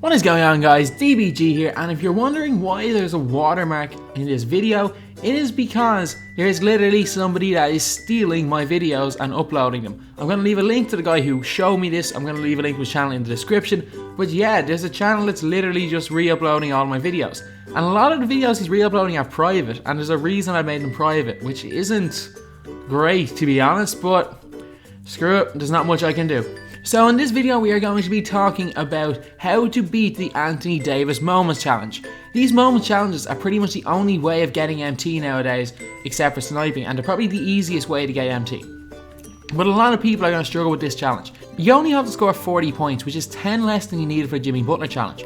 What is going on, guys? DBG here, and if you're wondering why there's a watermark in this video, it is because there's literally somebody that is stealing my videos and uploading them. I'm going to leave a link to the guy who showed me this. I'm going to leave a link to his channel in the description. But yeah, there's a channel that's literally just re-uploading all my videos. And a lot of the videos he's re-uploading are private, and there's a reason I made them private, which isn't great to be honest, but screw it, there's not much I can do. So in this video we are going to be talking about how to beat the Anthony Davis Moments Challenge. These Moments Challenges are pretty much the only way of getting MT nowadays, except for sniping, and they're probably the easiest way to get MT. But a lot of people are going to struggle with this challenge. You only have to score 40 points, which is 10 less than you needed for the Jimmy Butler challenge.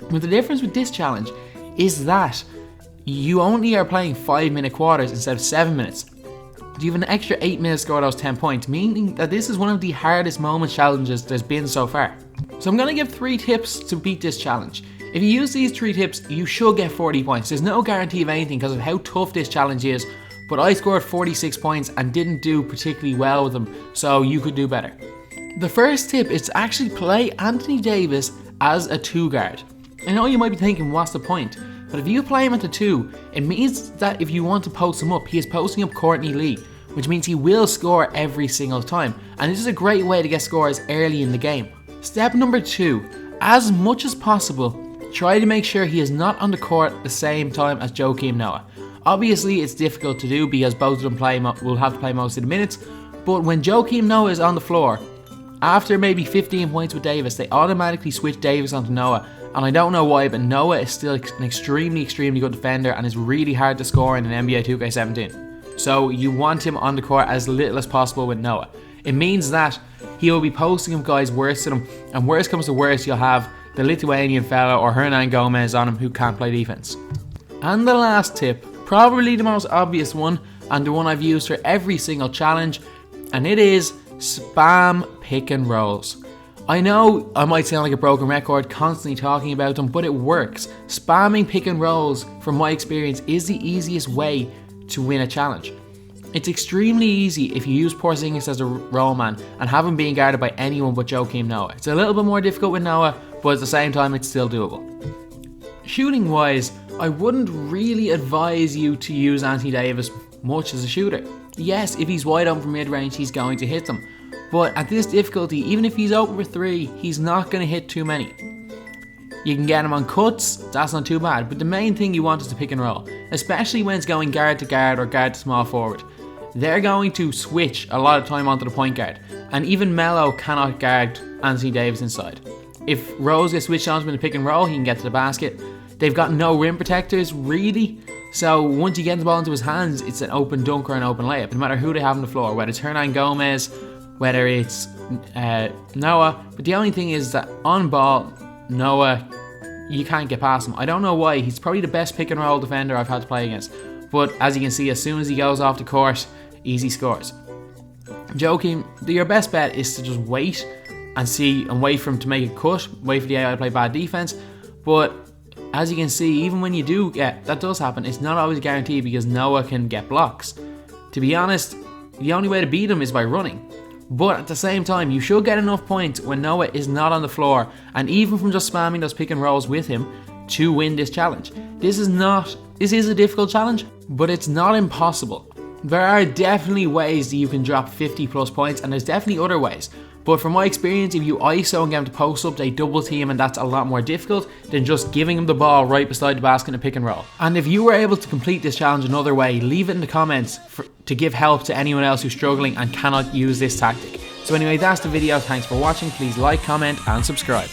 But the difference with this challenge is that you only are playing 5-minute quarters instead of 7 minutes. You have an extra 8 minutes to score those 10 points, meaning that this is one of the hardest moment challenges there's been so far. So I'm going to give 3 tips to beat this challenge. If you use these 3 tips, you should get 40 points. There's no guarantee of anything because of how tough this challenge is, but I scored 46 points and didn't do particularly well with them, so you could do better. The first tip is to actually play Anthony Davis as a 2 guard. I know you might be thinking, what's the point? But if you play him at the 2, it means that if you want to post him up, he is posting up Courtney Lee, which means he will score every single time. And this is a great way to get scores early in the game. Step number 2, as much as possible, try to make sure he is not on the court at the same time as Joakim Noah. Obviously it's difficult to do because both of them will have to play most of the minutes, but when Joakim Noah is on the floor, after maybe 15 points with Davis, they automatically switch Davis onto Noah. And I don't know why, but Noah is still an extremely good defender and is really hard to score in an NBA 2K17. So you want him on the court as little as possible with Noah. It means that he will be posting up guys worse than him, and worst comes to worst, you'll have the Lithuanian fella or Hernan Gomez on him who can't play defense. And the last tip, probably the most obvious one, and the one I've used for every single challenge, and it is spam pick and rolls. I know I might sound like a broken record constantly talking about them, but it works. Spamming pick and rolls, from my experience, is the easiest way to win a challenge. It's extremely easy if you use Porzingis as a roll man and have him being guarded by anyone but Joakim Noah. It's a little bit more difficult with Noah, but at the same time it's still doable. Shooting wise, I wouldn't really advise you to use Anthony Davis much as a shooter. Yes, if he's wide open from mid-range, he's going to hit them. But at this difficulty, even if he's open for 3, he's not going to hit too many. You can get him on cuts, that's not too bad, but the main thing you want is to pick and roll, especially when it's going guard to guard or guard to small forward. They're going to switch a lot of time onto the point guard, and even Melo cannot guard Anthony Davis inside. If Rose gets switched onto him in the pick and roll, he can get to the basket. They've got no rim protectors, really, so once you get the ball into his hands, it's an open dunk or an open layup, no matter who they have on the floor, whether it's Hernan Gomez, whether it's Noah. But the only thing is that on ball, Noah, you can't get past him. I don't know why. He's probably the best pick and roll defender I've had to play against. But as you can see, as soon as he goes off the court, easy scores. Joakim, your best bet is to just wait and see and wait for him to make a cut, wait for the AI to play bad defense. But as you can see, even when you do get, that does happen, it's not always guaranteed because Noah can get blocks. To be honest, the only way to beat him is by running. But at the same time, you should get enough points when Noah is not on the floor, and even from just spamming those pick and rolls with him, to win this challenge. This is a difficult challenge, but it's not impossible. There are definitely ways that you can drop 50 plus points, and there's definitely other ways. But from my experience, if you ISO and get him to post up, they double team, and that's a lot more difficult than just giving him the ball right beside the basket and pick and roll. And if you were able to complete this challenge another way, leave it in the comments to give help to anyone else who's struggling and cannot use this tactic. So anyway, that's the video. Thanks for watching. Please like, comment, and subscribe.